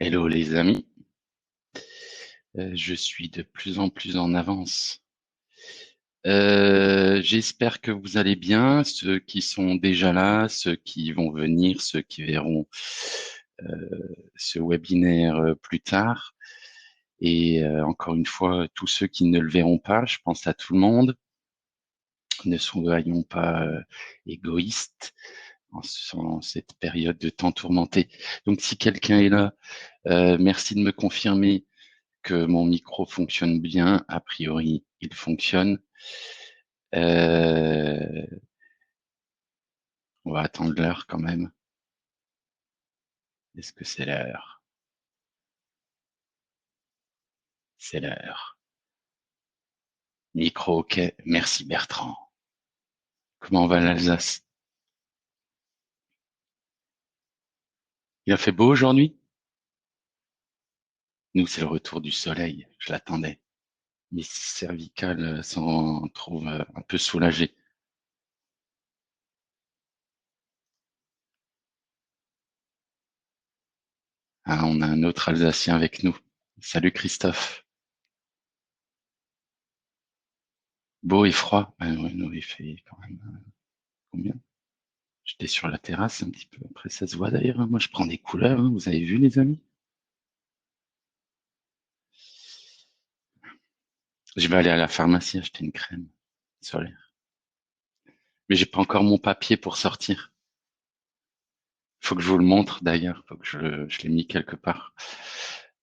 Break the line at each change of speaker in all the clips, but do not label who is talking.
Hello les amis, je suis de plus en plus en avance. J'espère que vous allez bien, ceux qui sont déjà là, ceux qui vont venir, ceux qui verront ce webinaire plus tard. Et encore une fois, tous ceux qui ne le verront pas, je pense à tout le monde. Ne soyons pas égoïstes en cette période de temps tourmenté. Donc si quelqu'un est là, merci de me confirmer que mon micro fonctionne bien. A priori, il fonctionne. Euh, on va attendre l'heure quand même. Est-ce que c'est l'heure? C'est l'heure. Micro, ok. Merci Bertrand. Comment va l'Alsace? Il a fait beau aujourd'hui? Nous, c'est le retour du soleil. Je l'attendais. Mes cervicales s'en trouvent un peu soulagées. Ah, on a un autre Alsacien avec nous. Salut Christophe. Beau et froid. Ah, ouais, nous, il fait quand même combien? J'étais sur la terrasse un petit peu. Après, ça se voit d'ailleurs, hein. Moi, je prends des couleurs, hein. Vous avez vu, les amis? Je vais aller à la pharmacie acheter une crème solaire. Mais j'ai pas encore mon papier pour sortir. Faut que je vous le montre d'ailleurs. Faut que je l'ai mis quelque part.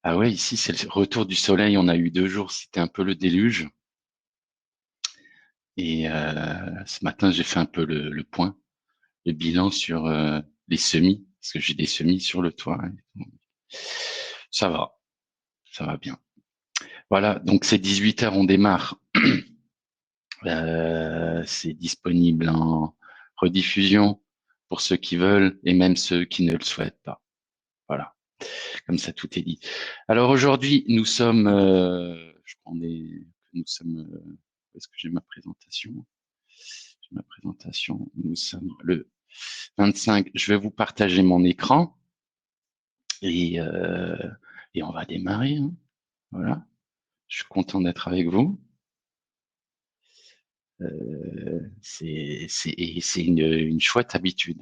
Ah ouais, ici, c'est le retour du soleil. On a eu 2 jours. C'était un peu le déluge. Et ce matin, j'ai fait un peu le point, le bilan sur les semis, parce que j'ai des semis sur le toit, hein. Ça va, ça va bien. Voilà, donc c'est 18 h, on démarre. C'est disponible en rediffusion pour ceux qui veulent et même ceux qui ne le souhaitent pas. Voilà, comme ça tout est dit. Alors aujourd'hui, nous sommes, je prends nous sommes, où est-ce que j'ai ma présentation? J'ai ma présentation. Nous sommes le 25. Je vais vous partager mon écran et, euh, et on va démarrer, hein. Voilà, je suis content d'être avec vous. C'est une chouette habitude.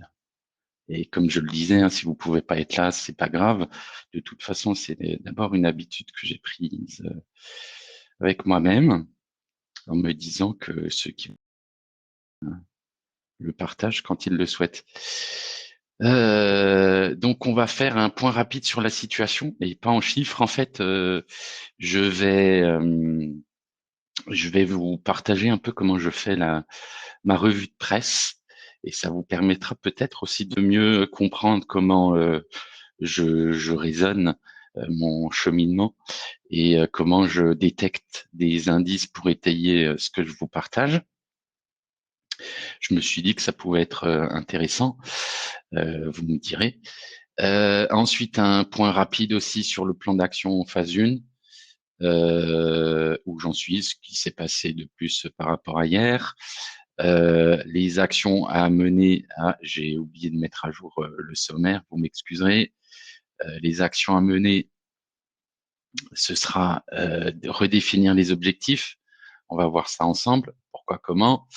Et comme je le disais, hein, si vous pouvez pas être là, c'est pas grave. De toute façon, c'est d'abord une habitude que j'ai prise avec moi-même, en me disant que ceux qui le partagent quand ils le souhaitent. Donc, on va faire un point rapide sur la situation et pas en chiffres. En fait, je vais euh, je vais vous partager un peu comment je fais ma revue de presse et ça vous permettra peut-être aussi de mieux comprendre comment je raisonne mon cheminement et comment je détecte des indices pour étayer ce que je vous partage. Je me suis dit que ça pouvait être intéressant, vous me direz. Ensuite, un point rapide aussi sur le plan d'action phase 1, où j'en suis, ce qui s'est passé de plus par rapport à hier. Les actions à mener, j'ai oublié de mettre à jour le sommaire, vous m'excuserez. Les actions à mener, ce sera de redéfinir les objectifs. On va voir ça ensemble, pourquoi, comment.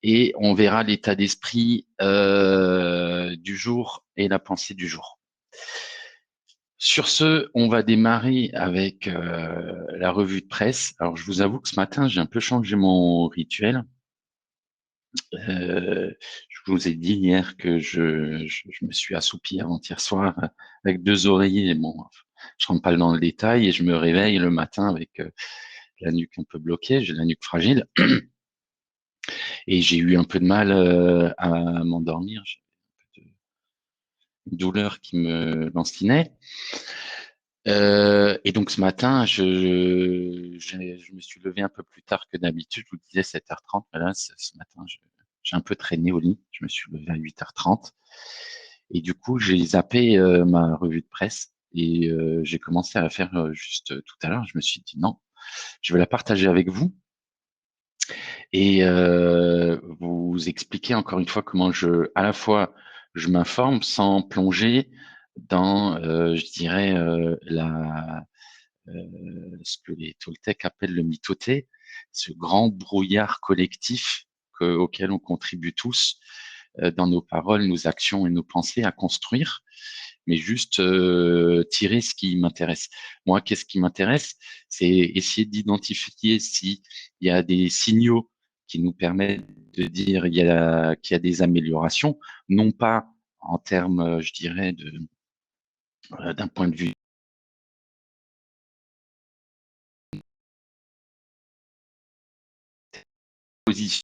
Et on verra l'état d'esprit du jour et la pensée du jour. Sur ce, on va démarrer avec la revue de presse. Alors, je vous avoue que ce matin, j'ai un peu changé mon rituel. Je vous ai dit hier que je me suis assoupi avant-hier soir avec 2 oreillers. Bon, je rentre pas dans le détail et je me réveille le matin avec la nuque un peu bloquée. J'ai la nuque fragile et j'ai eu un peu de mal à m'endormir. J'ai un peu de douleur qui me lancinait. Et donc ce matin, je me suis levé un peu plus tard que d'habitude. Je vous disais 7h30. Mais là, ce matin, j'ai un peu traîné au lit. Je me suis levé à 8h30. Et du coup, j'ai zappé ma revue de presse et j'ai commencé à la faire juste tout à l'heure. Je me suis dit non, je vais la partager avec vous et vous expliquer encore une fois comment à la fois, je m'informe sans plonger dans, je dirais, ce que les Toltecs appellent le mitoté, ce grand brouillard collectif auquel on contribue tous dans nos paroles, nos actions et nos pensées à construire, mais juste tirer ce qui m'intéresse. Moi, qu'est-ce qui m'intéresse? C'est essayer d'identifier s'il y a des signaux qui nous permettent de dire qu'il y a des améliorations, non pas en termes, je dirais, d'un point de vue positif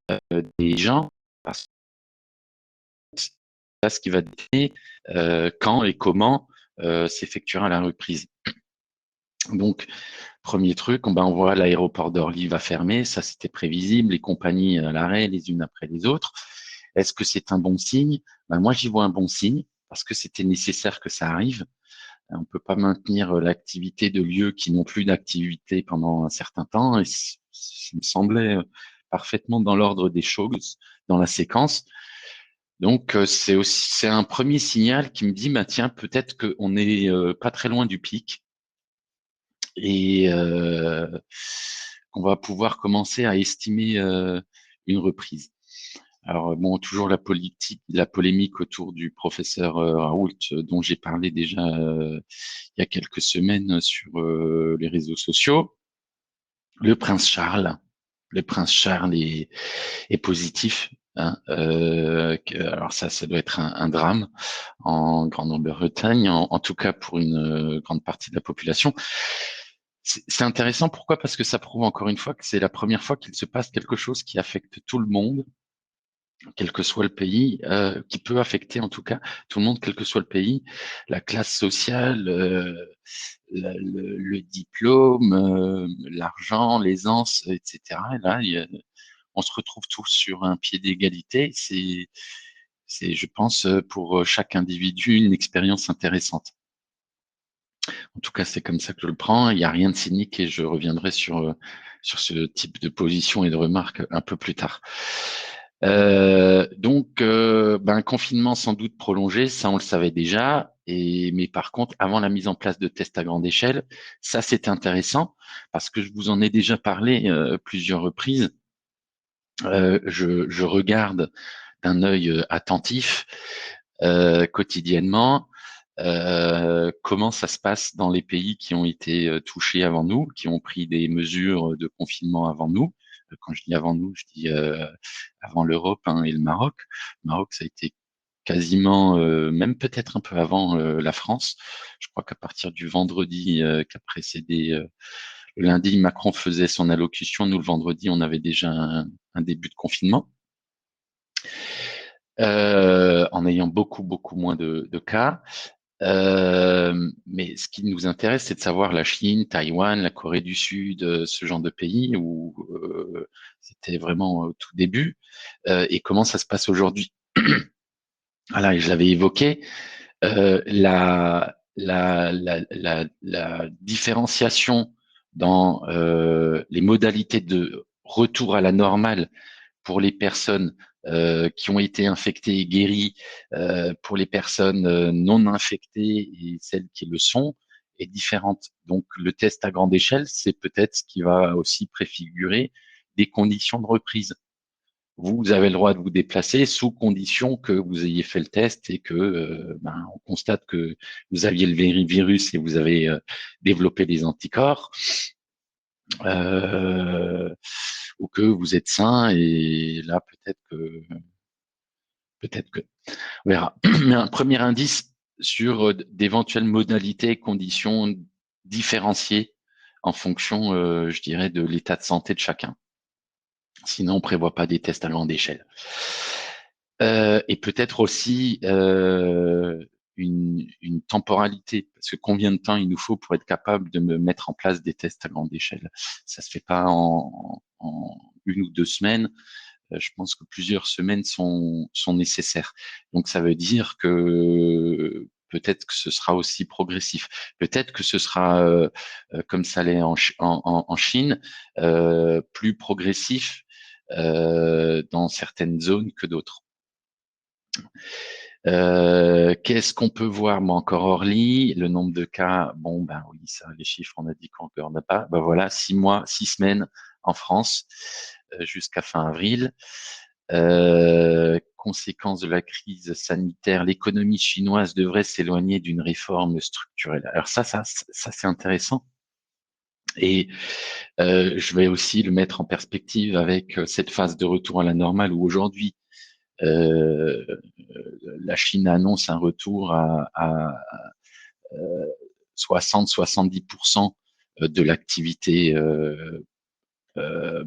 des gens, parce que c'est ça ce qui va déterminer quand et comment s'effectuera la reprise. Donc, premier truc, ben, on voit l'aéroport d'Orly va fermer, ça c'était prévisible, les compagnies à l'arrêt les unes après les autres. Est-ce que c'est un bon signe? Ben, moi, j'y vois un bon signe parce que c'était nécessaire que ça arrive. On ne peut pas maintenir l'activité de lieux qui n'ont plus d'activité pendant un certain temps. Et ça me semblait parfaitement dans l'ordre des choses, dans la séquence. Donc, c'est un premier signal qui me dit, bah, tiens, peut-être qu'on n'est pas très loin du pic et qu'on va pouvoir commencer à estimer une reprise. Alors bon, toujours la politique, la polémique autour du professeur Raoult, dont j'ai parlé déjà il y a quelques semaines sur les réseaux sociaux. Le prince Charles, le prince Charles est positif. Hein, alors ça doit être un drame en Grande-Bretagne, en tout cas pour une grande partie de la population. C'est intéressant, pourquoi? Parce que ça prouve encore une fois que c'est la première fois qu'il se passe quelque chose qui affecte tout le monde, quel que soit le pays, qui peut affecter en tout cas tout le monde, quel que soit le pays, la classe sociale, le diplôme, l'argent, l'aisance, etc. Et là, on se retrouve tous sur un pied d'égalité. C'est, je pense, pour chaque individu, une expérience intéressante. En tout cas, c'est comme ça que je le prends. Il n'y a rien de cynique et je reviendrai sur ce type de position et de remarques un peu plus tard. Donc, ben, confinement sans doute prolongé, ça on le savait déjà. Mais par contre, avant la mise en place de tests à grande échelle, ça c'est intéressant parce que je vous en ai déjà parlé plusieurs reprises. Je regarde d'un œil attentif quotidiennement comment ça se passe dans les pays qui ont été touchés avant nous, qui ont pris des mesures de confinement avant nous. Quand je dis avant nous, je dis avant l'Europe hein, et le Maroc. Le Maroc, ça a été quasiment, même peut-être un peu avant la France. Je crois qu'à partir du vendredi qui a précédé le lundi, Macron faisait son allocution. Nous, le vendredi, on avait déjà un début de confinement. En ayant beaucoup moins de cas. Mais ce qui nous intéresse, c'est de savoir la Chine, Taïwan, la Corée du Sud, ce genre de pays où c'était vraiment au tout début, et comment ça se passe aujourd'hui. Voilà, et je l'avais évoqué, la différenciation dans les modalités de retour à la normale pour les personnes qui ont été infectées et guéries, pour les personnes non infectées et celles qui le sont, est différente. Donc le test à grande échelle, c'est peut-être ce qui va aussi préfigurer des conditions de reprise. Vous avez le droit de vous déplacer sous condition que vous ayez fait le test et que ben, on constate que vous aviez le virus et vous avez développé des anticorps. Ou que vous êtes sain et là peut-être que on verra. Mais un premier indice sur d'éventuelles modalités et conditions différenciées en fonction, je dirais, de l'état de santé de chacun. Sinon, on prévoit pas des tests à grande échelle. Et peut-être aussi une temporalité, parce que combien de temps il nous faut pour être capable de me mettre en place des tests à grande échelle? Ça se fait pas en une ou deux semaines. Je pense que plusieurs semaines sont nécessaires. Donc ça veut dire que peut-être que ce sera aussi progressif. Peut-être que ce sera comme ça l'est en Chine, plus progressif dans certaines zones que d'autres. Qu'est-ce qu'on peut voir? Bon, encore Orly, le nombre de cas, bon, ben oui, ça, les chiffres, on a dit qu'on ne a pas. Ben voilà, 6 mois, 6 semaines en France, jusqu'à fin avril. Conséquence de la crise sanitaire, l'économie chinoise devrait s'éloigner d'une réforme structurelle. Alors ça c'est intéressant. Et je vais aussi le mettre en perspective avec cette phase de retour à la normale où aujourd'hui euh, la Chine annonce un retour à 60-70% de l'activité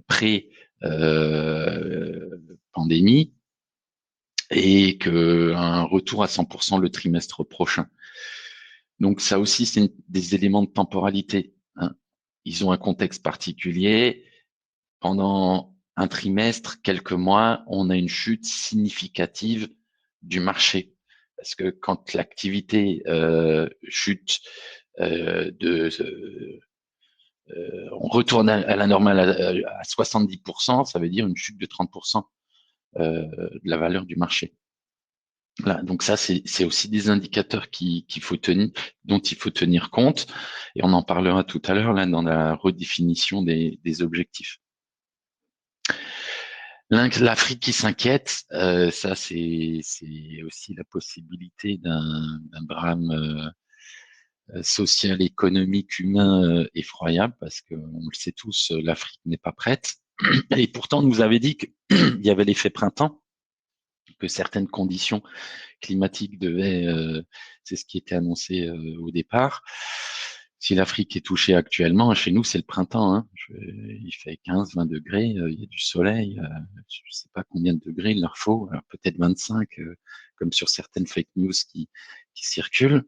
pré-pandémie et qu'un retour à 100% le trimestre prochain. Donc ça aussi, c'est des éléments de temporalité, hein. Ils ont un contexte particulier. Pendant un trimestre, quelques mois, on a une chute significative du marché. Parce que quand l'activité chute on retourne à la normale à 70%, ça veut dire une chute de 30% de la valeur du marché. Voilà, donc ça, c'est aussi des indicateurs qu'il faut tenir, dont il faut tenir compte, et on en parlera tout à l'heure là dans la redéfinition des objectifs. L'Afrique qui s'inquiète, ça c'est aussi la possibilité d'un drame social, économique, humain effroyable, parce que on le sait tous, l'Afrique n'est pas prête. Et pourtant, on nous avait dit qu'il y avait l'effet printemps, que certaines conditions climatiques devaient, c'est ce qui était annoncé au départ. Si l'Afrique est touchée actuellement, chez nous, c'est le printemps, hein. Il fait 15, 20 degrés, il y a du soleil. Je ne sais pas combien de degrés il leur faut, alors peut-être 25, comme sur certaines fake news qui circulent.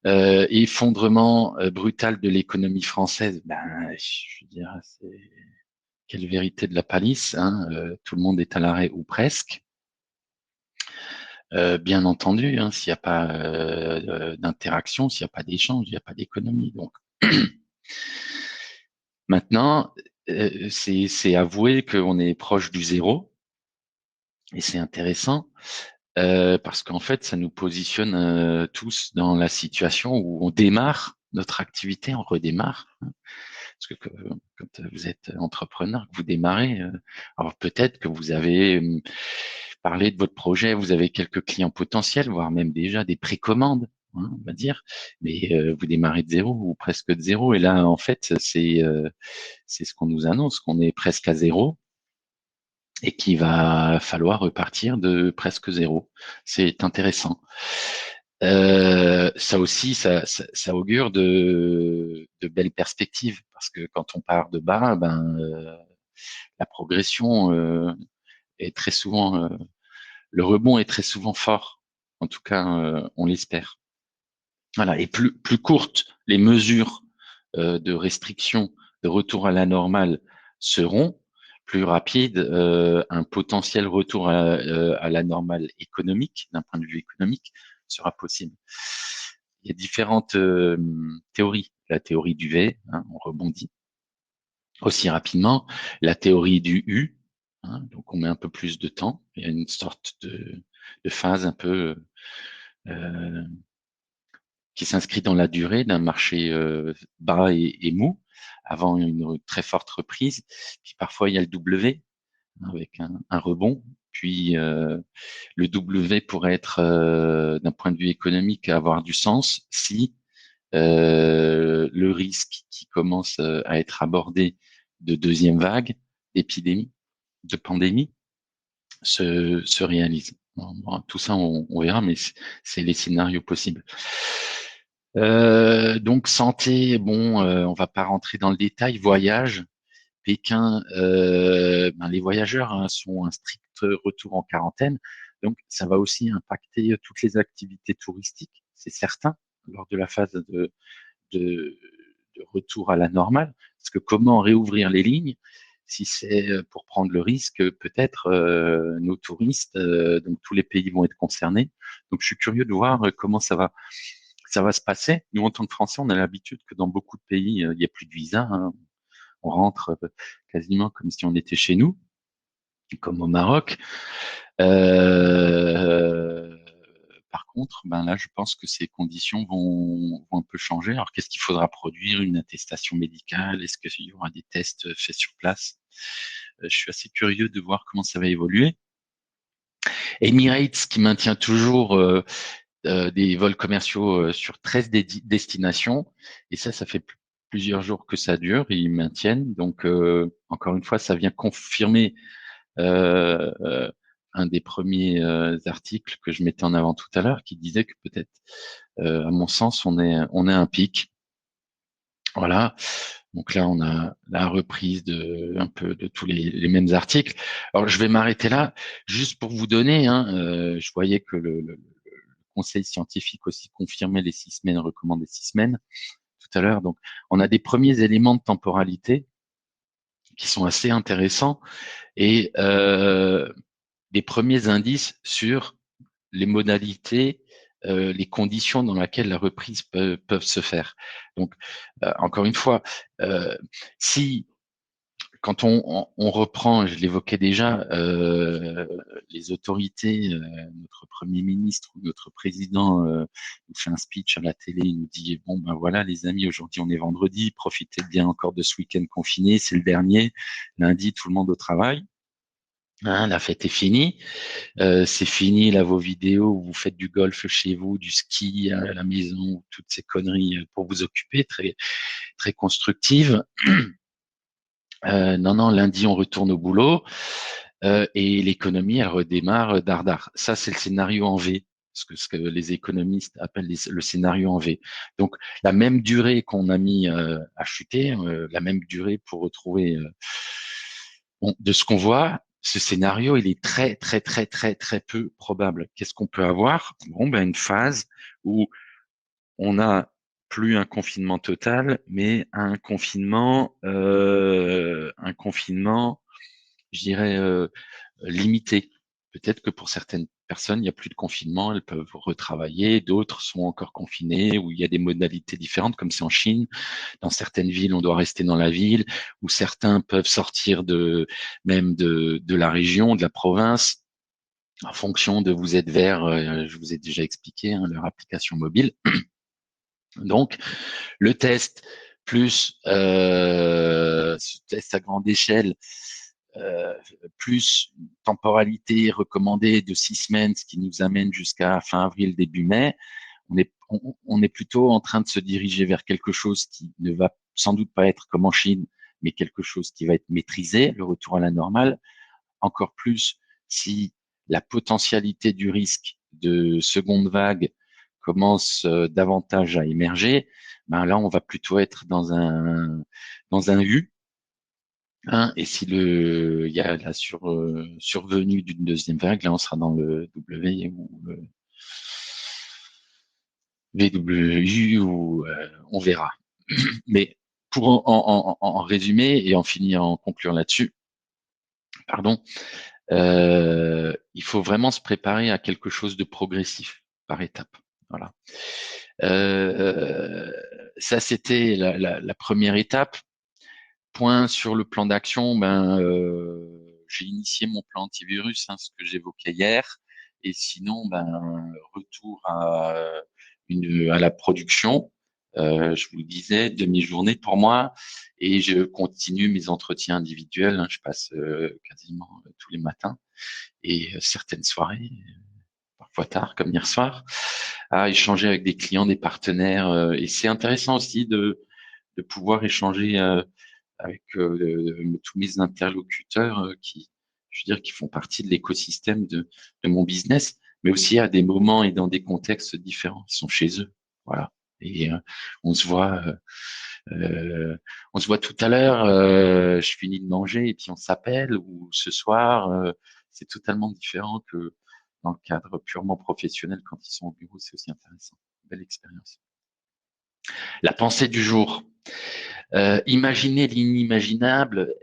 Effondrement brutal de l'économie française, ben, je veux dire, c'est quelle vérité de la palisse, hein, tout le monde est à l'arrêt ou presque. Bien entendu, hein, s'il n'y a pas d'interaction, s'il n'y a pas d'échange, il n'y a pas d'économie. Donc maintenant, c'est avouer qu'on est proche du zéro, et c'est intéressant parce qu'en fait, ça nous positionne tous dans la situation où on démarre notre activité, on redémarre. Parce que quand vous êtes entrepreneur, que vous démarrez, alors peut-être que vous avez parlé de votre projet, vous avez quelques clients potentiels, voire même déjà des précommandes, hein, on va dire, mais vous démarrez de zéro ou presque de zéro. Et là, en fait, c'est ce qu'on nous annonce, qu'on est presque à zéro et qu'il va falloir repartir de presque zéro. C'est intéressant. Ça aussi, ça augure de belles perspectives parce que quand on part de bas, ben la progression est très souvent, le rebond est très souvent fort. En tout cas, on l'espère. Voilà. Et plus courtes les mesures de restriction, de retour à la normale seront, plus rapide un potentiel retour à la normale économique, d'un point de vue économique, sera possible. Il y a différentes théories. La théorie du V, hein, on rebondit aussi rapidement. La théorie du U, hein, donc on met un peu plus de temps. Il y a une sorte de phase un peu qui s'inscrit dans la durée d'un marché bas et mou avant une très forte reprise. Puis parfois il y a le W avec un rebond. Puis le W pourrait être, d'un point de vue économique, avoir du sens si le risque qui commence à être abordé de deuxième vague d'épidémie, de pandémie, se réalise. Bon, tout ça, on verra, mais c'est les scénarios possibles. Donc santé, bon, on va pas rentrer dans le détail. Voyage, Pékin, ben, les voyageurs hein, sont un strict retour en quarantaine, donc ça va aussi impacter toutes les activités touristiques, c'est certain, lors de la phase de, de retour à la normale. Parce que comment réouvrir les lignes si c'est pour prendre le risque, peut-être nos touristes, donc tous les pays vont être concernés. Donc je suis curieux de voir comment ça va se passer. Nous, en tant que Français, on a l'habitude que dans beaucoup de pays, il n'y a plus de visa, hein. On rentre quasiment comme si on était chez nous, comme au Maroc. Euh, Par contre, ben là, je pense que ces conditions vont un peu changer. Alors, qu'est-ce qu'il faudra produire? Une attestation médicale? Est-ce qu'il y aura des tests faits sur place? Je suis assez curieux de voir comment ça va évoluer. Emirates qui maintient toujours des vols commerciaux sur 13 destinations. Et ça fait plusieurs jours que ça dure. Ils maintiennent. Donc, encore une fois, ça vient confirmer euh, euh, un des premiers articles que je mettais en avant tout à l'heure, qui disait que peut-être, à mon sens, on est à un pic. Voilà. Donc là, on a la reprise de un peu de tous les mêmes articles. Alors, je vais m'arrêter là, juste pour vous donner. Hein, je voyais que le conseil scientifique aussi confirmait les 6 semaines, recommandait 6 semaines tout à l'heure. Donc, on a des premiers éléments de temporalité qui sont assez intéressants et des premiers indices sur les modalités, les conditions dans lesquelles la reprise peuvent se faire. Donc, encore une fois, euh, si quand on reprend, je l'évoquais déjà, les autorités, notre Premier ministre ou notre président nous fait un speech à la télé, il nous dit, bon ben voilà les amis, aujourd'hui on est vendredi, profitez bien encore de ce week-end confiné, c'est le dernier, lundi tout le monde au travail. Hein, la fête est finie, c'est fini là vos vidéos où vous faites du golf chez vous, du ski à la maison, toutes ces conneries pour vous occuper, très très constructives. Non, non, lundi, on retourne au boulot et l'économie, elle redémarre dardard. Ça, c'est le scénario en V, ce que les économistes appellent le scénario en V. Donc, la même durée qu'on a mis à chuter, la même durée pour retrouver. Bon, de ce qu'on voit, ce scénario, il est très, très, très, très, très peu probable. Qu'est-ce qu'on peut avoir? Bon, ben, une phase où on a plus un confinement total, mais un confinement, je dirais, limité. Peut-être que pour certaines personnes, il n'y a plus de confinement, elles peuvent retravailler, d'autres sont encore confinées, où il y a des modalités différentes, comme c'est en Chine. Dans certaines villes, on doit rester dans la ville, où certains peuvent sortir même de la région, de la province, en fonction de vous êtes vert, je vous ai déjà expliqué, hein, leur application mobile. Donc, le test plus ce test à grande échelle, euh, plus une temporalité recommandée de 6 semaines, ce qui nous amène jusqu'à fin avril, début mai, on est plutôt en train de se diriger vers quelque chose qui ne va sans doute pas être comme en Chine, mais quelque chose qui va être maîtrisé, le retour à la normale, encore plus si la potentialité du risque de seconde vague commence davantage à émerger, ben là, on va plutôt être dans un U. Hein, et si il y a la survenue d'une deuxième vague, là, on sera dans le W ou le VW ou on verra. Mais pour en résumer et en finir, en conclure là-dessus, pardon, il faut vraiment se préparer à quelque chose de progressif par étape. Voilà. Euh, Ça, c'était la première étape. Point sur le plan d'action, ben, j'ai initié mon plan antivirus, hein, ce que j'évoquais hier. Et sinon, ben, retour à la production. Je vous le disais, demi-journée pour moi. Et je continue mes entretiens individuels. Hein, je passe quasiment tous les matins et certaines soirées, parfois tard, comme hier soir, à échanger avec des clients, des partenaires. Et c'est intéressant aussi de pouvoir échanger avec tous mes interlocuteurs je veux dire, qui font partie de l'écosystème de mon business, mais aussi à des moments et dans des contextes différents. Ils sont chez eux, voilà. Et on se voit, on se voit tout à l'heure. Je finis de manger et puis on s'appelle. Ou ce soir, c'est totalement différent que dans le cadre purement professionnel quand ils sont au bureau. C'est aussi intéressant. Belle expérience. La pensée du jour. Imaginer l'inimaginable,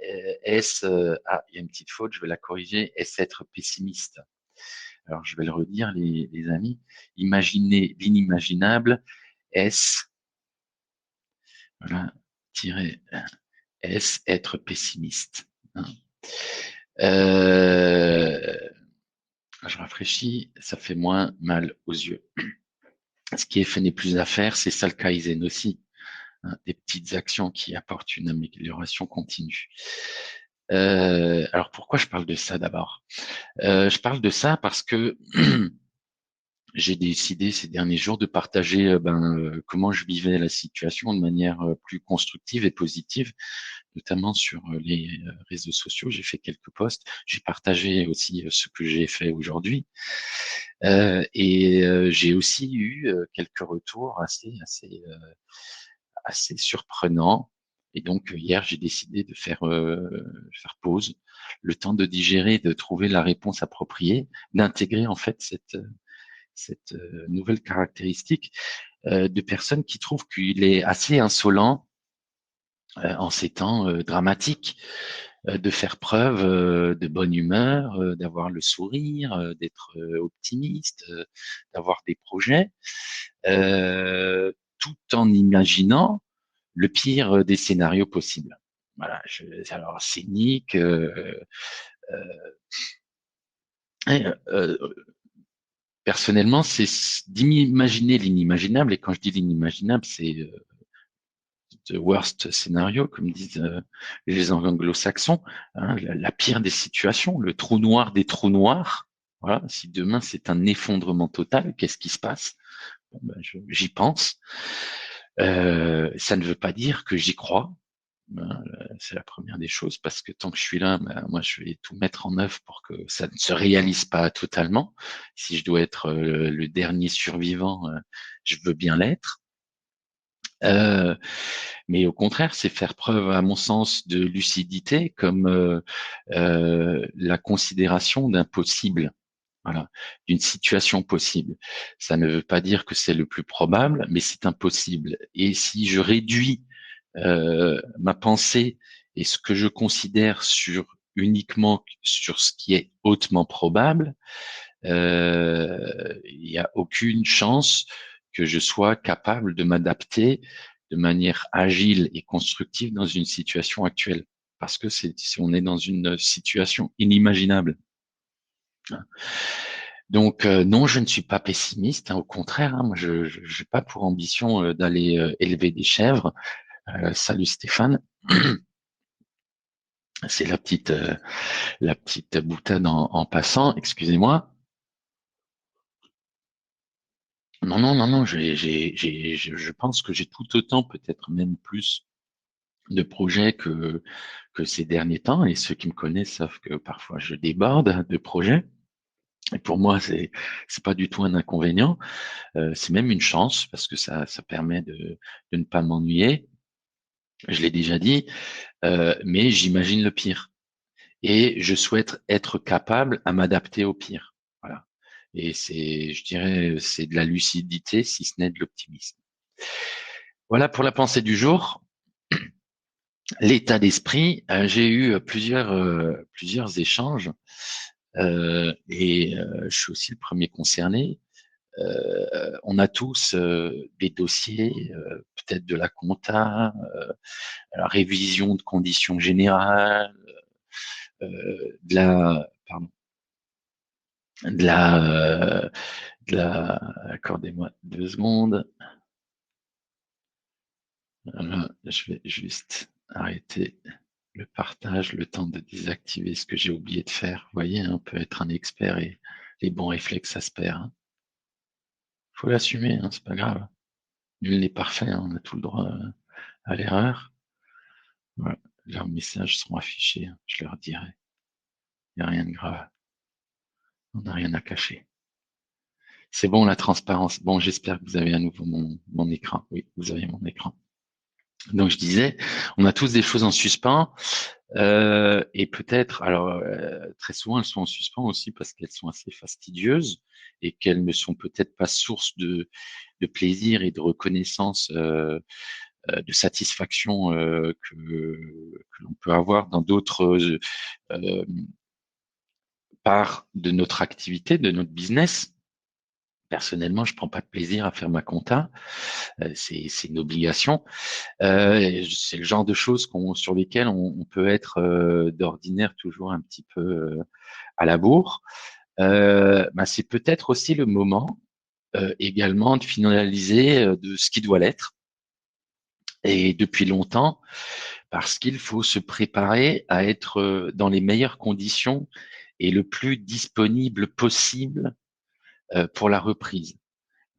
est-ce ah, il y a une petite faute, je vais la corriger, est-ce être pessimiste? Alors je vais le redire, les amis. Imaginer l'inimaginable, est-ce voilà, tirer, est-ce être pessimiste? Hein. Euh, je rafraîchis, ça fait moins mal aux yeux. Ce qui est fait n'est plus à faire, c'est ça le Kaizen aussi, hein, des petites actions qui apportent une amélioration continue. Alors pourquoi je parle de ça d'abord? Je parle de ça parce que j'ai décidé ces derniers jours de partager comment je vivais la situation de manière plus constructive et positive, notamment sur les réseaux sociaux. J'ai fait quelques posts. J'ai partagé aussi ce que j'ai fait aujourd'hui. J'ai aussi eu quelques retours assez surprenants. Et donc hier, j'ai décidé de faire pause, le temps de digérer, de trouver la réponse appropriée, d'intégrer en fait cette nouvelle caractéristique de personnes qui trouvent qu'il est assez insolent en ces temps dramatiques de faire preuve de bonne humeur, d'avoir le sourire, d'être optimiste, d'avoir des projets, tout en imaginant le pire des scénarios possibles. Voilà, alors cynique, euh, personnellement, c'est d'imaginer l'inimaginable, et quand je dis l'inimaginable, c'est the worst scénario, comme disent les anglo-saxons, hein, la pire des situations, le trou noir des trous noirs. Voilà, si demain c'est un effondrement total, qu'est-ce qui se passe? Bon, ben, j'y pense. Ça ne veut pas dire que j'y crois. Ben, c'est la première des choses, parce que tant que je suis là, ben, moi je vais tout mettre en œuvre pour que ça ne se réalise pas totalement. Si je dois être le dernier survivant, je veux bien l'être. Euh, mais au contraire, c'est faire preuve, à mon sens, de lucidité, comme la considération d'un possible, voilà, d'une situation possible. Ça ne veut pas dire que c'est le plus probable, mais c'est un possible. Et si je réduis ma pensée et ce que je considère uniquement sur ce qui est hautement probable, il n'y a aucune chance que je sois capable de m'adapter de manière agile et constructive dans une situation actuelle. Parce que si on est dans une situation inimaginable. Donc non, je ne suis pas pessimiste, hein, au contraire, hein, moi je n'ai pas pour ambition d'aller élever des chèvres. Salut Stéphane, c'est la petite boutade en passant, excusez-moi. Non, non, non, non, je pense que j'ai tout autant, peut-être même plus, de projets que ces derniers temps. Et ceux qui me connaissent savent que parfois je déborde de projets. Et pour moi, c'est pas du tout un inconvénient. C'est même une chance parce que ça permet de ne pas m'ennuyer. Je l'ai déjà dit, mais j'imagine le pire. Et je souhaite être capable à m'adapter au pire. Voilà. Et je dirais, c'est de la lucidité, si ce n'est de l'optimisme. Voilà pour la pensée du jour. L'état d'esprit, j'ai eu plusieurs échanges je suis aussi le premier concerné. On a tous des dossiers, peut-être de la compta, la révision de conditions générales, pardon, de la, accordez-moi 2 secondes. Voilà, je vais juste arrêter le partage, le temps de désactiver ce que j'ai oublié de faire. Vous voyez, hein, on peut être un expert et les bons réflexes, ça se perd, hein. Faut l'assumer, hein, c'est pas grave. Nul n'est parfait, hein, on a tout le droit à l'erreur. Voilà, leurs messages seront affichés, hein, je leur dirai. Il n'y a rien de grave. On n'a rien à cacher. C'est bon, la transparence. Bon, j'espère que vous avez à nouveau mon écran. Oui, vous avez mon écran. Donc, je disais, on a tous des choses en suspens. Et peut-être, alors très souvent elles sont en suspens aussi parce qu'elles sont assez fastidieuses et qu'elles ne sont peut-être pas source de plaisir et de reconnaissance, de satisfaction que l'on peut avoir dans d'autres euh, parts de notre activité, de notre business. Personnellement, je prends pas de plaisir à faire ma compta, c'est une obligation. C'est le genre de choses sur lesquelles on peut être d'ordinaire toujours un petit peu à la bourre. c'est peut-être aussi le moment également de finaliser de ce qui doit l'être et depuis longtemps parce qu'il faut se préparer à être dans les meilleures conditions et le plus disponible possible pour la reprise.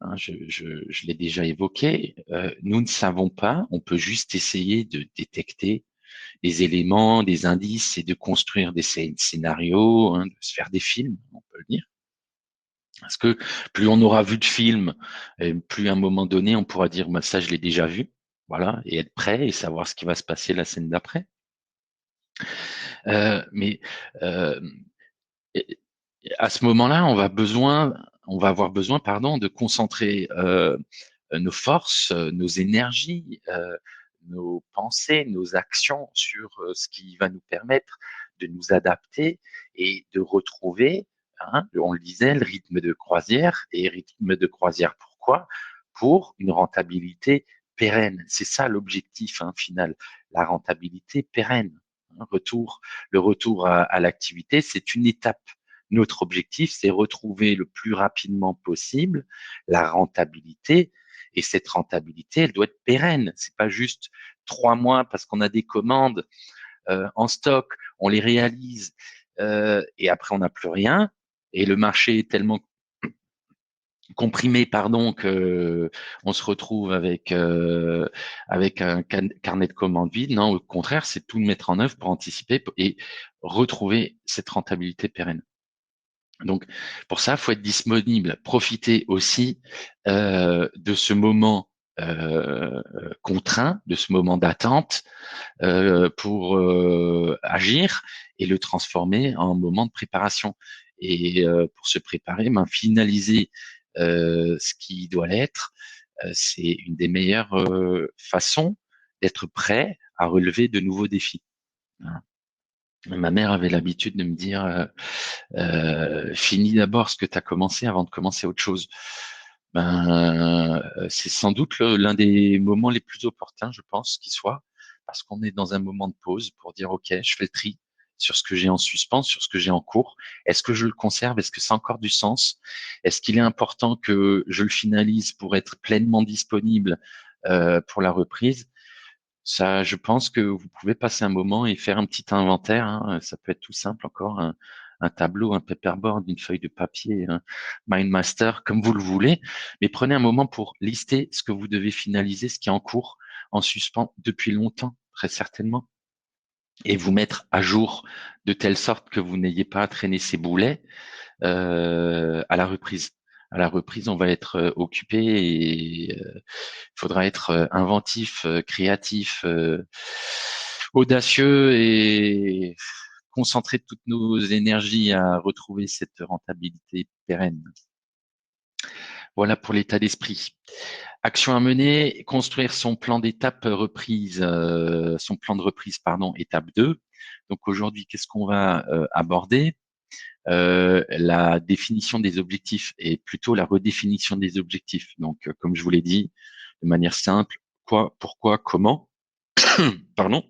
Hein, je l'ai déjà évoqué, nous ne savons pas, on peut juste essayer de détecter des éléments, des indices et de construire des scénarios, hein, de se faire des films, on peut le dire. Parce que plus on aura vu de films, plus à un moment donné, on pourra dire, ça, je l'ai déjà vu, voilà, et être prêt et savoir ce qui va se passer la scène d'après. Mais euh, à ce moment-là, on va avoir besoin, pardon, de concentrer nos forces, nos énergies, nos pensées, nos actions sur ce qui va nous permettre de nous adapter et de retrouver, hein, on le disait, le rythme de croisière. Et rythme de croisière, pourquoi? Pour une rentabilité pérenne. C'est ça l'objectif final, la rentabilité pérenne. Le retour à l'activité, c'est une étape. Notre objectif, c'est retrouver le plus rapidement possible la rentabilité. Et cette rentabilité, elle doit être pérenne. C'est pas juste 3 mois parce qu'on a des commandes en stock, on les réalise et après on n'a plus rien. Et le marché est tellement comprimé, pardon, que on se retrouve avec un carnet de commandes vide. Non, au contraire, c'est tout mettre en œuvre pour anticiper et retrouver cette rentabilité pérenne. Donc, pour ça, il faut être disponible. Profiter aussi de ce moment contraint, de ce moment d'attente pour agir et le transformer en moment de préparation. Et pour se préparer, finaliser ce qui doit l'être, c'est une des meilleures façons d'être prêt à relever de nouveaux défis. Voilà. Ma mère avait l'habitude de me dire finis d'abord ce que tu as commencé avant de commencer autre chose. C'est sans doute l'un des moments les plus opportuns, je pense, qui soit, parce qu'on est dans un moment de pause pour dire, OK, je fais le tri sur ce que j'ai en suspens, sur ce que j'ai en cours. Est-ce que je le conserve? Est-ce que ça a encore du sens? Est-ce qu'il est important que je le finalise pour être pleinement disponible pour la reprise? Ça, je pense que vous pouvez passer un moment et faire un petit inventaire, hein. Ça peut être tout simple encore, un tableau, un paperboard, une feuille de papier, un Mindmaster, comme vous le voulez. Mais prenez un moment pour lister ce que vous devez finaliser, ce qui est en cours, en suspens depuis longtemps, très certainement, et vous mettre à jour de telle sorte que vous n'ayez pas à traîner ces boulets à la reprise. À la reprise, on va être occupé et il faudra être inventif, créatif, audacieux et concentrer toutes nos énergies à retrouver cette rentabilité pérenne. Voilà pour l'état d'esprit. Action à mener, construire son plan d'étape reprise, son plan de reprise, pardon, étape 2. Donc aujourd'hui, qu'est-ce qu'on va aborder? La définition des objectifs et plutôt la redéfinition des objectifs. Donc, comme je vous l'ai dit, de manière simple, quoi, pourquoi, comment. Pardon.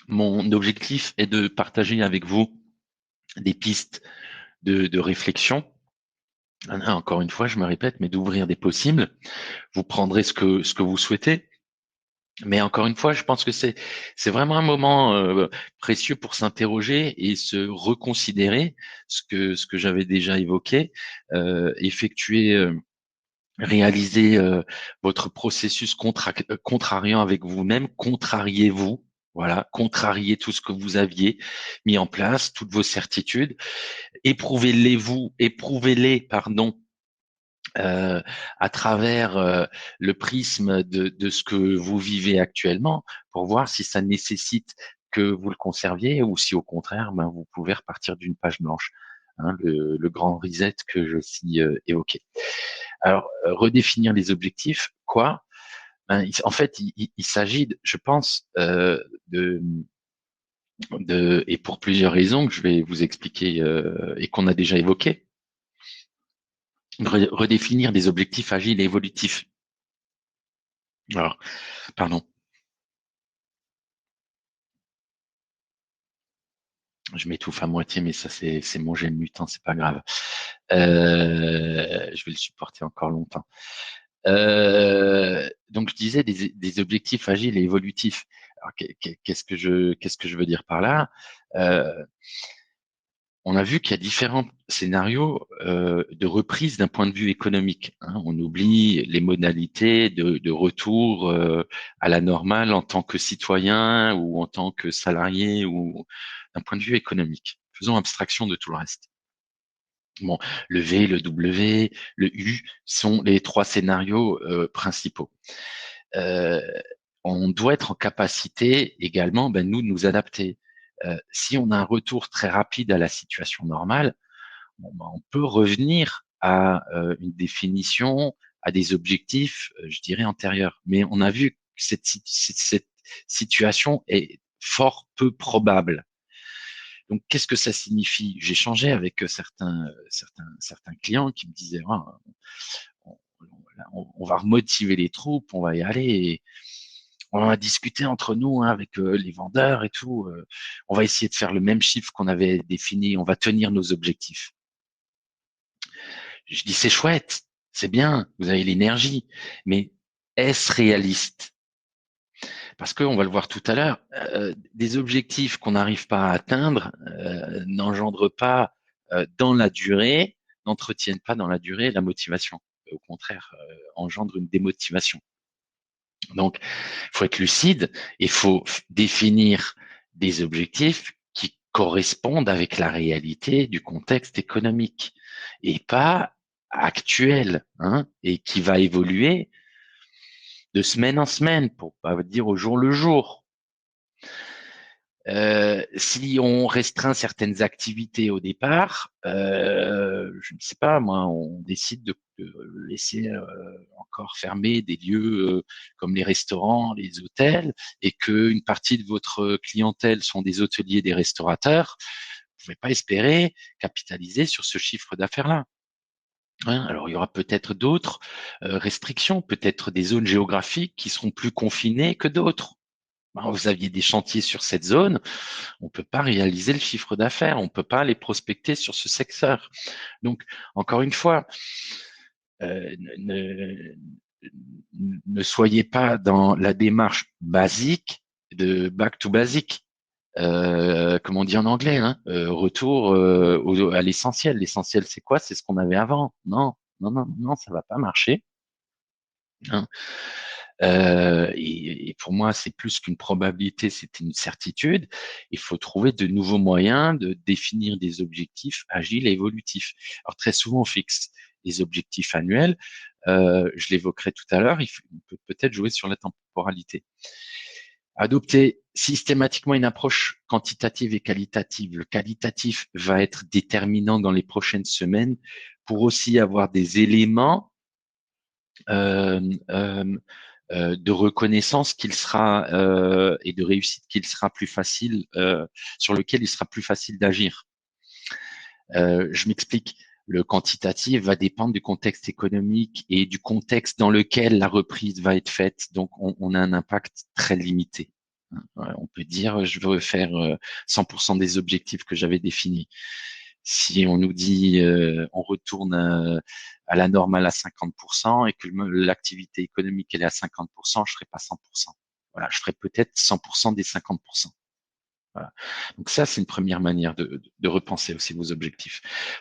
Mon objectif est de partager avec vous des pistes de réflexion. Encore une fois, je me répète, mais d'ouvrir des possibles. Vous prendrez ce que vous souhaitez. Mais encore une fois, je pense que c'est vraiment un moment précieux pour s'interroger et se reconsidérer ce que j'avais déjà évoqué, effectuer réaliser votre processus contrariant avec vous-même, contrariez-vous, voilà, contrariez tout ce que vous aviez mis en place, toutes vos certitudes, éprouvez-les, pardon, à travers le prisme de ce que vous vivez actuellement pour voir si ça nécessite que vous le conserviez ou si au contraire, vous pouvez repartir d'une page blanche. Hein, le grand reset que je suis évoqué. Alors, redéfinir les objectifs, quoi? En fait, il s'agit, je pense, et pour plusieurs raisons que je vais vous expliquer et qu'on a déjà évoquées, redéfinir des objectifs agiles et évolutifs. Alors, pardon. Je m'étouffe à moitié, mais ça, c'est mon gène mutant, c'est pas grave. Je vais le supporter encore longtemps. Donc, je disais des objectifs agiles et évolutifs. Alors, qu'est-ce que je veux dire par là? Euh, on a vu qu'il y a différents scénarios de reprise d'un point de vue économique, hein. On oublie les modalités de retour à la normale en tant que citoyen ou en tant que salarié ou d'un point de vue économique. Faisons abstraction de tout le reste. Bon, le V, le W, le U sont les trois scénarios principaux. Euh, on doit être en capacité également, ben, nous, de nous adapter. Si on a un retour très rapide à la situation normale, bon, ben, on peut revenir à une définition, à des objectifs, je dirais, antérieurs. Mais on a vu que cette situation est fort peu probable. Donc, qu'est-ce que ça signifie? J'ai échangé avec certains clients qui me disaient, ah, on, on va remotiver les troupes, on va y aller. Et on va discuter entre nous, hein, avec les vendeurs et tout. On va essayer de faire le même chiffre qu'on avait défini. On va tenir nos objectifs. Je dis, c'est chouette, c'est bien, vous avez l'énergie, mais est-ce réaliste? Parce qu'on va le voir tout à l'heure, des objectifs qu'on n'arrive pas à atteindre n'engendrent pas dans la durée, n'entretiennent pas dans la durée la motivation. Au contraire, engendrent une démotivation. Donc, il faut être lucide, il faut définir des objectifs qui correspondent avec la réalité du contexte économique et pas actuel, hein, et qui va évoluer de semaine en semaine, pour pas dire au jour le jour. Si on restreint certaines activités au départ, je ne sais pas, moi, on décide de laisser encore fermer des lieux comme les restaurants, les hôtels, et qu'une partie de votre clientèle sont des hôteliers, des restaurateurs, vous ne pouvez pas espérer capitaliser sur ce chiffre d'affaires-là. Hein, alors, il y aura peut-être d'autres restrictions, peut-être des zones géographiques qui seront plus confinées que d'autres. Vous aviez des chantiers sur cette zone, on peut pas réaliser le chiffre d'affaires, on peut pas les prospecter sur ce secteur. Donc, encore une fois, ne, ne soyez pas dans la démarche basique de back to basic, comme on dit en anglais, hein, retour à l'essentiel. L'essentiel, c'est quoi? C'est ce qu'on avait avant. Non, non, non, non, ça va pas marcher, hein. Et pour moi, c'est plus qu'une probabilité, c'est une certitude. Il faut trouver de nouveaux moyens de définir des objectifs agiles et évolutifs. Alors très souvent, on fixe des objectifs annuels. Je l'évoquerai tout à l'heure. On peut peut-être jouer sur la temporalité. Adopter systématiquement une approche quantitative et qualitative. Le qualitatif va être déterminant dans les prochaines semaines pour aussi avoir des éléments euh, euh, de reconnaissance qu'il sera et de réussite qu'il sera plus facile sur lequel il sera plus facile d'agir. Je m'explique. Le quantitatif va dépendre du contexte économique et du contexte dans lequel la reprise va être faite. Donc, on a un impact très limité. On peut dire, je veux faire 100% des objectifs que j'avais définis. Si on nous dit, on retourne à la normale à 50% et que l'activité économique elle est à 50%, je ferai pas 100%. Voilà, je ferai peut-être 100% des 50%. Voilà. Donc ça, c'est une première manière de repenser aussi vos objectifs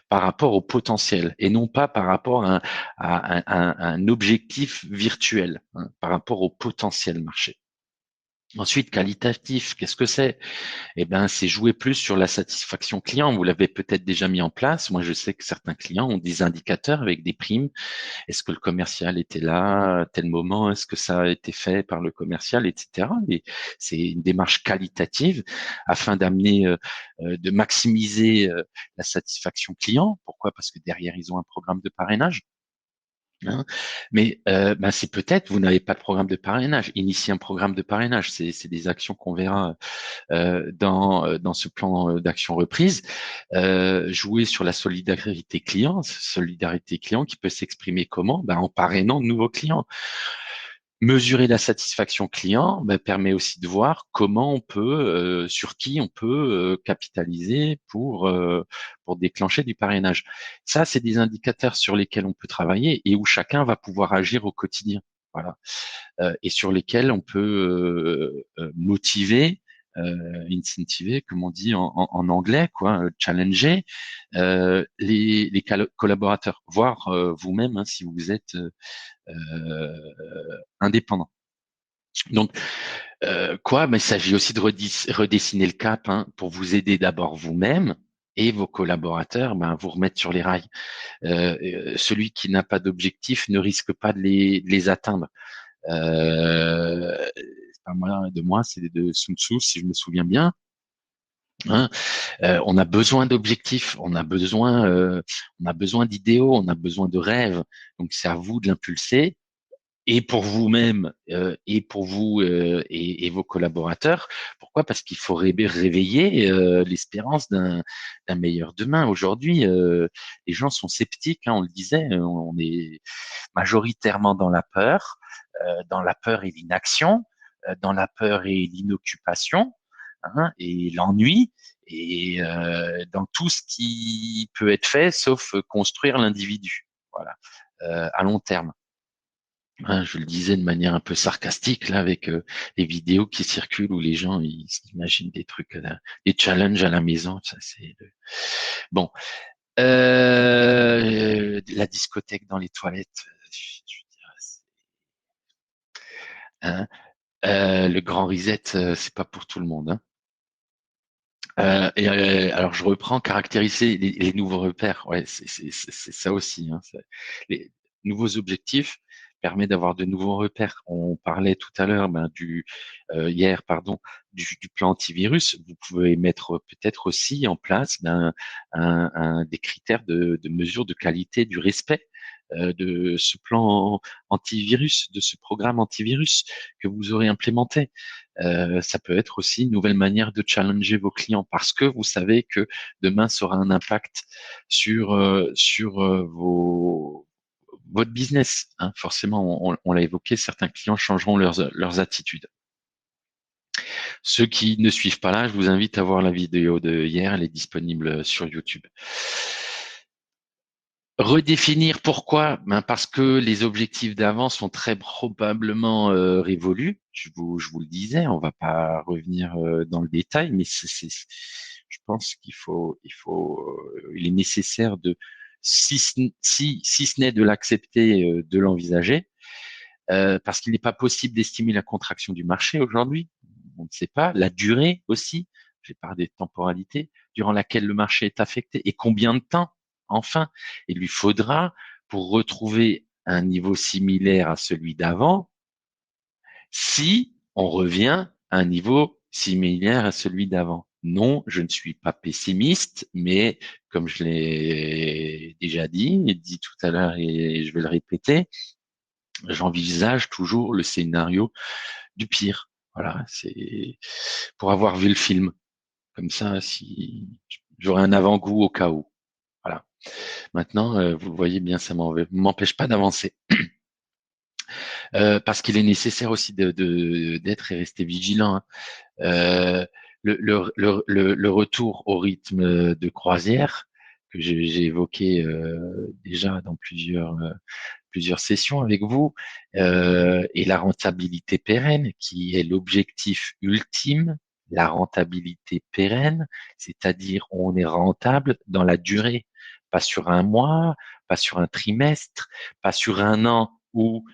par rapport au potentiel et non pas par rapport à un objectif virtuel, hein, par rapport au potentiel marché. Ensuite, qualitatif, qu'est-ce que c'est? Eh ben, c'est jouer plus sur la satisfaction client. Vous l'avez peut-être déjà mis en place. Moi, je sais que certains clients ont des indicateurs avec des primes. Est-ce que le commercial était là à tel moment? Est-ce que ça a été fait par le commercial, etc. Et c'est une démarche qualitative afin d'amener, de maximiser la satisfaction client. Pourquoi? Parce que derrière, ils ont un programme de parrainage. Hein. Mais ben, c'est peut-être vous n'avez pas de programme de parrainage. Initier un programme de parrainage, c'est des actions qu'on verra dans ce plan d'action reprise. Jouer sur la solidarité client qui peut s'exprimer comment? Ben, en parrainant de nouveaux clients. Mesurer la satisfaction client permet aussi de voir comment on peut, sur qui on peut capitaliser pour déclencher du parrainage. Ça, c'est des indicateurs sur lesquels on peut travailler et où chacun va pouvoir agir au quotidien. Voilà. Et sur lesquels on peut motiver, incentiver, comme on dit en anglais, quoi, challenger les collaborateurs, voire vous-même hein, si vous êtes indépendant. Donc, quoi? Il s'agit aussi de redessiner le cap hein, pour vous aider d'abord vous-même et vos collaborateurs, vous remettre sur les rails. Celui qui n'a pas d'objectif ne risque pas de les atteindre. C'est pas moi, c'est de Sun Tzu, si je me souviens bien. Hein. On a besoin d'objectifs, on a besoin d'idéaux, on a besoin de rêves. Donc c'est à vous de l'impulser et pour vous-même et pour vous et vos collaborateurs. Pourquoi? Parce qu'il faut réveiller l'espérance d'un meilleur demain. Aujourd'hui, les gens sont sceptiques, hein, on le disait, on est majoritairement dans la peur et l'inaction, dans la peur et l'inoccupation, hein, et l'ennui, et dans tout ce qui peut être fait, sauf construire l'individu. Voilà, à long terme. Hein, je le disais de manière un peu sarcastique là avec les vidéos qui circulent où les gens ils s'imaginent des trucs, des challenges à la maison. Ça c'est bon. La discothèque dans les toilettes. Je veux dire, hein, le grand reset, c'est pas pour tout le monde. Hein. Alors je reprends caractériser les nouveaux repères. Ouais, c'est ça aussi. Hein, les nouveaux objectifs permet d'avoir de nouveaux repères. On parlait tout à l'heure hier, pardon, du plan antivirus. Vous pouvez mettre peut-être aussi en place des critères de mesure de qualité du respect de ce plan antivirus, de ce programme antivirus que vous aurez implémenté. Ça peut être aussi une nouvelle manière de challenger vos clients parce que vous savez que demain ça aura un impact sur votre business. Hein. Forcément, on l'a évoqué, certains clients changeront leurs attitudes. Ceux qui ne suivent pas là, je vous invite à voir la vidéo de hier, elle est disponible sur YouTube. Redéfinir pourquoi? Parce que les objectifs d'avant sont très probablement révolus. Je vous le disais, on va pas revenir dans le détail, mais je pense il est nécessaire de, si ce n'est de l'accepter, de l'envisager, parce qu'il n'est pas possible d'estimer la contraction du marché aujourd'hui. On ne sait pas la durée aussi. J'ai parlé de temporalité durant laquelle le marché est affecté et combien de temps. Enfin, il lui faudra pour retrouver un niveau similaire à celui d'avant, si on revient à un niveau similaire à celui d'avant. Non, je ne suis pas pessimiste, mais comme je l'ai déjà dit tout à l'heure et je vais le répéter, j'envisage toujours le scénario du pire. Voilà, c'est pour avoir vu le film. Comme ça, si j'aurai un avant-goût au cas où. Voilà. Maintenant, vous voyez bien, ça m'empêche pas d'avancer. Parce qu'il est nécessaire aussi d'être et rester vigilant. Hein. Euh, le retour au rythme de croisière que j'ai évoqué déjà dans plusieurs sessions avec vous, et la rentabilité pérenne, qui est l'objectif ultime, la rentabilité pérenne, c'est-à-dire on est rentable dans la durée, pas sur un mois, pas sur un trimestre, pas sur un an où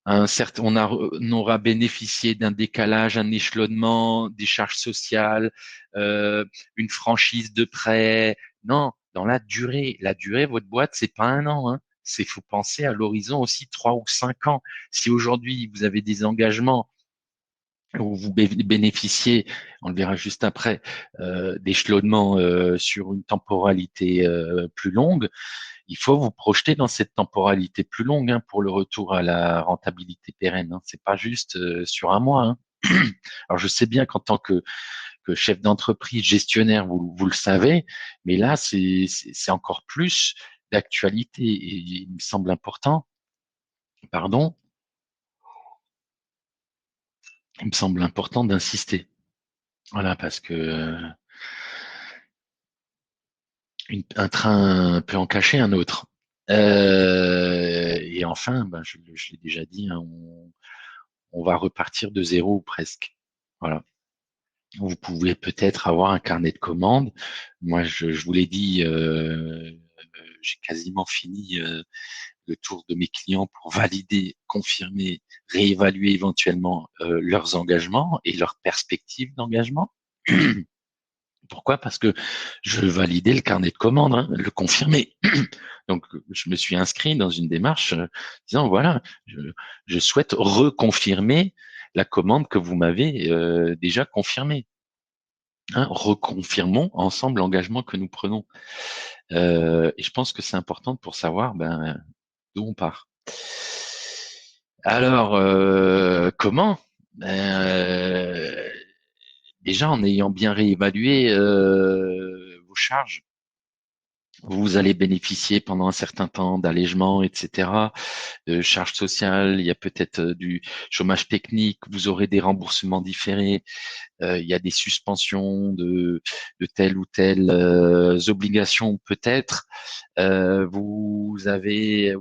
on aura bénéficié d'un décalage, un échelonnement, des charges sociales, une franchise de prêt. Non, dans la durée. La durée, votre boîte, c'est pas un an. Hein. Faut penser à l'horizon aussi 3 ou 5 ans. Si aujourd'hui vous avez des engagements où vous bénéficiez, on le verra juste après, d'échelonnements sur une temporalité plus longue, il faut vous projeter dans cette temporalité plus longue hein, pour le retour à la rentabilité pérenne. Hein. C'est pas juste sur un mois. Hein. Alors je sais bien qu'en tant que chef d'entreprise, gestionnaire, vous le savez, mais là c'est encore plus d'actualité et il me semble important, pardon, il me semble important d'insister. Voilà, parce que un train peut en cacher un autre. Et enfin, ben, je l'ai déjà dit, hein, on va repartir de zéro ou presque. Voilà. Vous pouvez peut-être avoir un carnet de commandes. Moi, je vous l'ai dit, j'ai quasiment fini le tour de mes clients pour valider, confirmer, réévaluer éventuellement leurs engagements et leurs perspectives d'engagement. Pourquoi? Parce que je validais le carnet de commandes, hein, le confirmer. Donc, je me suis inscrit dans une démarche disant, voilà, je souhaite reconfirmer la commande que vous m'avez déjà confirmée. Hein, reconfirmons ensemble l'engagement que nous prenons. Et je pense que c'est important pour savoir d'où on part. Alors, comment? Euh, Déjà en ayant bien réévalué vos charges, vous allez bénéficier pendant un certain temps d'allègements, etc., de charges sociales, il y a peut-être du chômage technique, vous aurez des remboursements différés, il y a des suspensions de telles ou telles obligations peut-être. Vous allez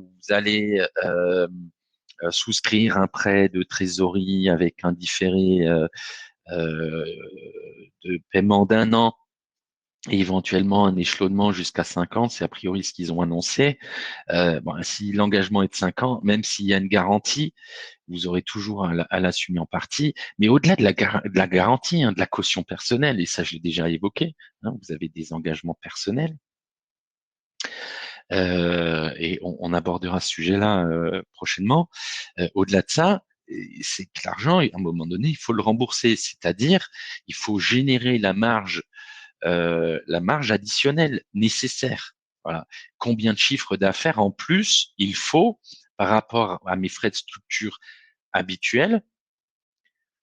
souscrire un prêt de trésorerie avec un différé euh, de paiement d'1 an et éventuellement un échelonnement jusqu'à 5 ans, c'est a priori ce qu'ils ont annoncé. Bon, si l'engagement est de 5 ans, même s'il y a une garantie, vous aurez toujours à l'assumer en partie. Mais au-delà de la garantie, hein, de la caution personnelle, et ça je l'ai déjà évoqué, hein, vous avez des engagements personnels. Et on abordera ce sujet-là prochainement. Au-delà de ça, c'est que l'argent, à un moment donné, il faut le rembourser, c'est-à-dire il faut générer la marge additionnelle nécessaire. Voilà. Combien de chiffres d'affaires en plus il faut par rapport à mes frais de structure habituels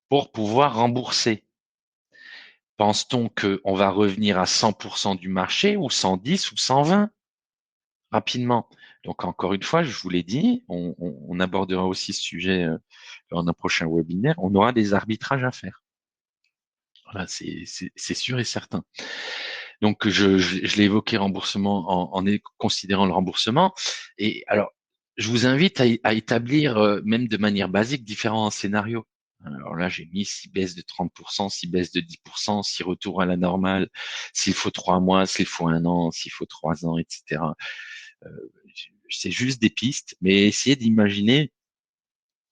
pour pouvoir rembourser? Pense-t-on qu'on va revenir à 100% du marché ou 110 ou 120 rapidement? Donc encore une fois, je vous l'ai dit, on abordera aussi ce sujet lors d'un prochain webinaire. On aura des arbitrages à faire. Voilà, c'est sûr et certain. Donc, je l'ai évoqué remboursement considérant le remboursement. Et alors, je vous invite à établir, même de manière basique, différents scénarios. Alors là, j'ai mis si baisse de 30%, si baisse de 10%, si retour à la normale, s'il faut 3 mois, s'il faut 1 an, s'il faut 3 ans, etc. Euh, c'est juste des pistes, mais essayez d'imaginer,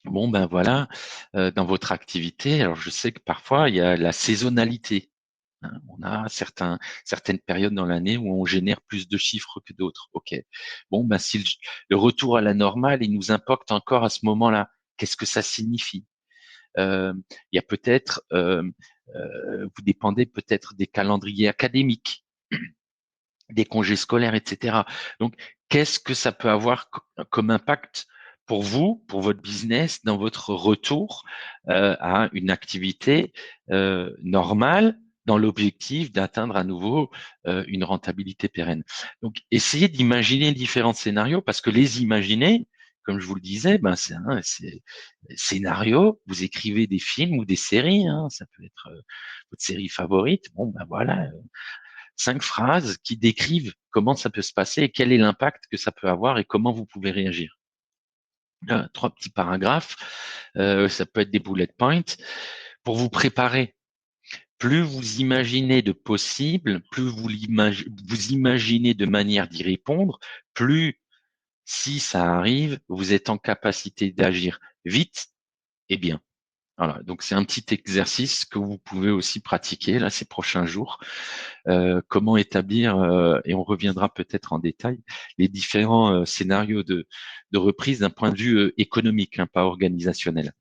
bon ben voilà, dans votre activité. Alors je sais que parfois il y a la saisonnalité. Hein, on a certaines périodes dans l'année où on génère plus de chiffres que d'autres. OK. Bon, ben, si le retour à la normale, il nous impacte encore à ce moment-là, qu'est-ce que ça signifie? Il y a peut-être, vous dépendez peut-être des calendriers académiques, des congés scolaires, etc. Donc, qu'est-ce que ça peut avoir comme impact pour vous, pour votre business, dans votre retour à une activité normale, dans l'objectif d'atteindre à nouveau une rentabilité pérenne. Donc, essayez d'imaginer différents scénarios parce que les imaginer, comme je vous le disais, c'est scénario. Vous écrivez des films ou des séries, hein, ça peut être votre série favorite. Bon, ben voilà, 5 phrases qui décrivent comment ça peut se passer et quel est l'impact que ça peut avoir et comment vous pouvez réagir. 3 petits paragraphes, ça peut être des bullet points pour vous préparer. Plus vous imaginez de possibles, plus vous imaginez de manière d'y répondre, plus, si ça arrive, vous êtes en capacité d'agir vite et bien. Voilà, donc c'est un petit exercice que vous pouvez aussi pratiquer là ces prochains jours. Comment établir, et on reviendra peut-être en détail, les différents scénarios de reprise d'un point de vue économique, hein, pas organisationnel.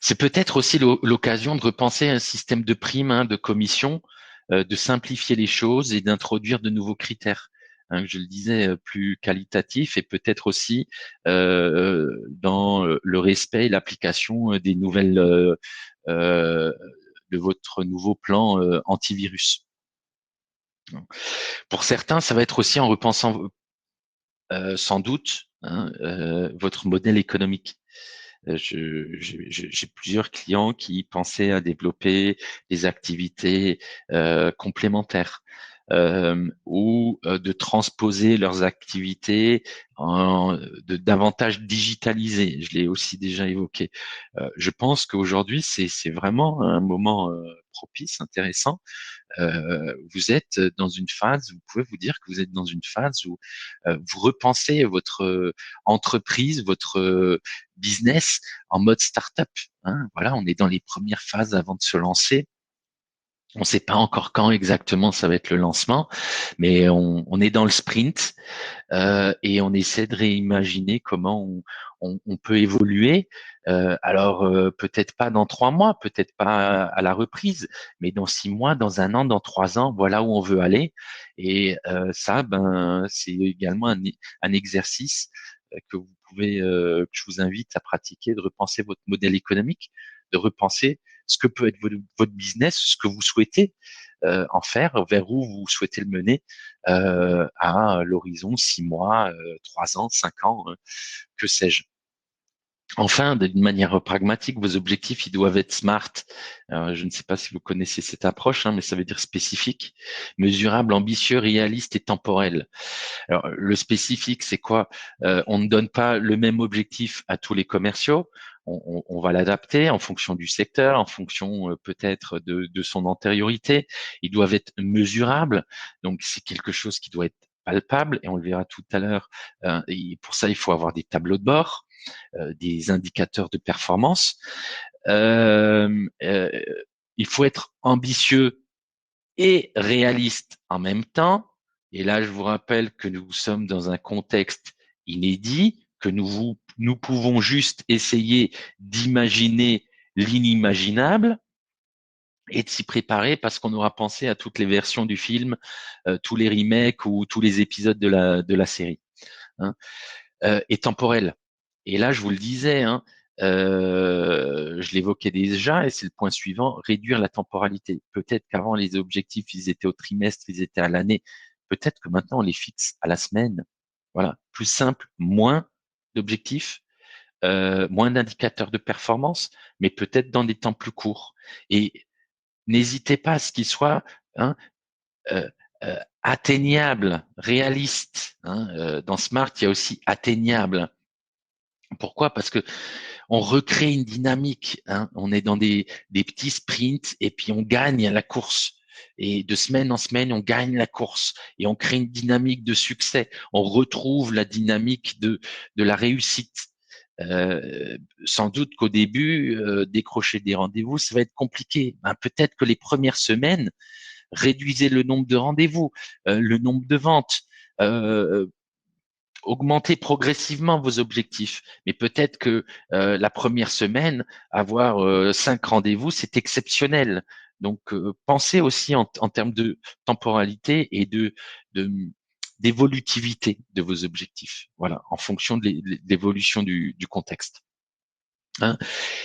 C'est peut-être aussi l'occasion de repenser un système de primes, hein, de commissions, de simplifier les choses et d'introduire de nouveaux critères. Hein, je le disais, plus qualitatif et peut-être aussi dans le respect et l'application des nouvelles euh, de votre nouveau plan antivirus. Pour certains, ça va être aussi en repensant sans doute, hein, votre modèle économique. J'ai plusieurs clients qui pensaient à développer des activités complémentaires ou de transposer leurs activités de davantage digitaliser. Je l'ai aussi déjà évoqué. Je pense qu'aujourd'hui, c'est vraiment un moment propice, intéressant. Vous êtes dans une phase, vous pouvez vous dire que vous êtes dans une phase où vous repensez votre entreprise, votre business en mode startup. Hein. Voilà, on est dans les premières phases avant de se lancer. On ne sait pas encore quand exactement ça va être le lancement, mais on est dans le sprint et on essaie de réimaginer comment on peut évoluer. Alors peut-être pas dans 3 mois, peut-être pas à la reprise, mais dans 6 mois, dans un an, dans 3 ans, voilà où on veut aller. Et ça, ben, c'est également un exercice que vous pouvez, que je vous invite à pratiquer, de repenser votre modèle économique, de repenser ce que peut être votre business, ce que vous souhaitez en faire, vers où vous souhaitez le mener à l'horizon 6 mois, 3 ans, 5 ans, que sais-je. Enfin, d'une manière pragmatique, vos objectifs, ils doivent être SMART. Je ne sais pas si vous connaissez cette approche, hein, mais ça veut dire spécifique, mesurable, ambitieux, réaliste et temporel. Alors, le spécifique, c'est quoi? On ne donne pas le même objectif à tous les commerciaux. On va l'adapter en fonction du secteur, en fonction peut-être de son antériorité. Ils doivent être mesurables. Donc, c'est quelque chose qui doit être palpable et on le verra tout à l'heure. Et pour ça, il faut avoir des tableaux de bord, des indicateurs de performance. Euh, euh, il faut être ambitieux et réaliste en même temps. Et là, je vous rappelle que nous sommes dans un contexte inédit, que nous pouvons juste essayer d'imaginer l'inimaginable et de s'y préparer parce qu'on aura pensé à toutes les versions du film, tous les remakes ou tous les épisodes de la série. Hein. Et temporel. Et là, je vous le disais, hein, je l'évoquais déjà, et c'est le point suivant, réduire la temporalité. Peut-être qu'avant, les objectifs, ils étaient au trimestre, ils étaient à l'année. Peut-être que maintenant, on les fixe à la semaine. Voilà, plus simple, moins d'objectifs, moins d'indicateurs de performance, mais peut-être dans des temps plus courts. Et n'hésitez pas à ce qu'ils soient hein, euh, atteignables, réalistes. Hein. Dans Smart, il y a aussi atteignable. Pourquoi? Parce que on recrée une dynamique. Hein. On est dans des petits sprints et puis on gagne la course. Et de semaine en semaine, on gagne la course et on crée une dynamique de succès. On retrouve la dynamique de la réussite. Sans doute qu'au début, décrocher des rendez-vous, ça va être compliqué. Ben, peut-être que les premières semaines, réduisez le nombre de rendez-vous, le nombre de ventes, euh, augmenter progressivement vos objectifs. Mais peut-être que la première semaine, avoir 5 rendez-vous, c'est exceptionnel. Donc, pensez aussi en termes de temporalité et de d'évolutivité de vos objectifs. Voilà, en fonction de l'évolution du contexte. Hein.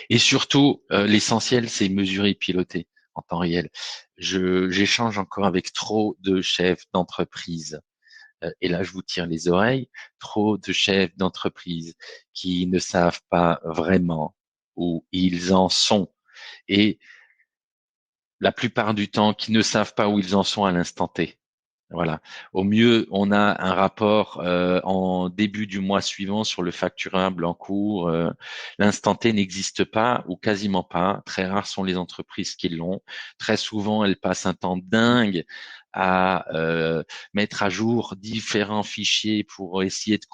Et surtout, l'essentiel, c'est mesurer et piloter en temps réel. J'échange encore avec trop de chefs d'entreprise et là je vous tire les oreilles, trop de chefs d'entreprise qui ne savent pas vraiment où ils en sont et la plupart du temps qui ne savent pas où ils en sont à l'instant T. Voilà. Au mieux, on a un rapport en début du mois suivant sur le facturable en cours. L'instant T n'existe pas ou quasiment pas. Très rares sont les entreprises qui l'ont. Très souvent, elles passent un temps dingue à mettre à jour différents fichiers pour essayer de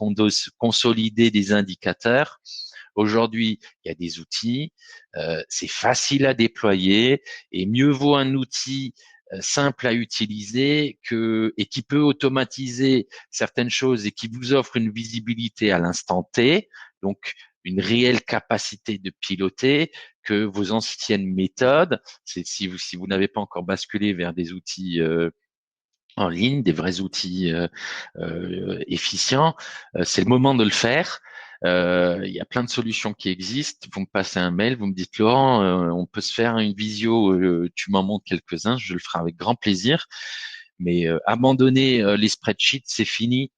consolider des indicateurs. Aujourd'hui, il y a des outils, c'est facile à déployer et mieux vaut un outil simple à utiliser et qui peut automatiser certaines choses et qui vous offre une visibilité à l'instant T, donc une réelle capacité de piloter que vos anciennes méthodes. C'est si vous n'avez pas encore basculé vers des outils en ligne, des vrais outils efficients, c'est le moment de le faire. Il y a plein de solutions qui existent. Vous me passez un mail, vous me dites Laurent, on peut se faire une visio, tu m'en montres quelques-uns, je le ferai avec grand plaisir. Mais abandonner les spreadsheets, c'est fini.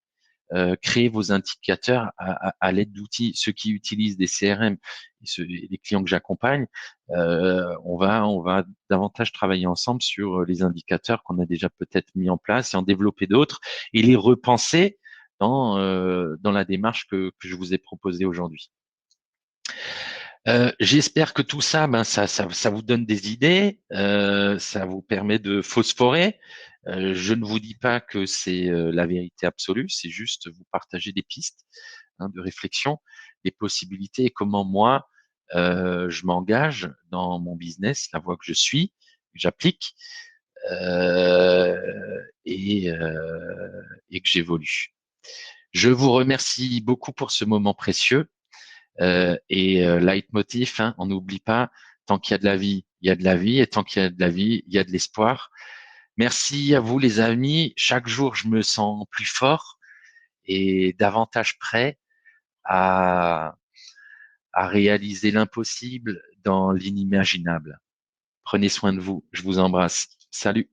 créer vos indicateurs à l'aide d'outils. Ceux qui utilisent des CRM et les clients que j'accompagne, on va davantage travailler ensemble sur les indicateurs qu'on a déjà peut-être mis en place et en développer d'autres et les repenser dans la démarche que je vous ai proposée aujourd'hui. J'espère que tout ça, ça vous donne des idées, ça vous permet de phosphorer. Je ne vous dis pas que c'est la vérité absolue, c'est juste vous partager des pistes de réflexion, des possibilités et comment moi je m'engage dans mon business, la voie que je suis, que j'applique euh, et que j'évolue. Je vous remercie beaucoup pour ce moment précieux. Leitmotiv, hein, on n'oublie pas, tant qu'il y a de la vie, il y a de la vie, et tant qu'il y a de la vie, il y a de l'espoir. Merci à vous, les amis. Chaque jour, je me sens plus fort et davantage prêt à, à réaliser l'impossible dans l'inimaginable. Prenez soin de vous. Je vous embrasse. Salut.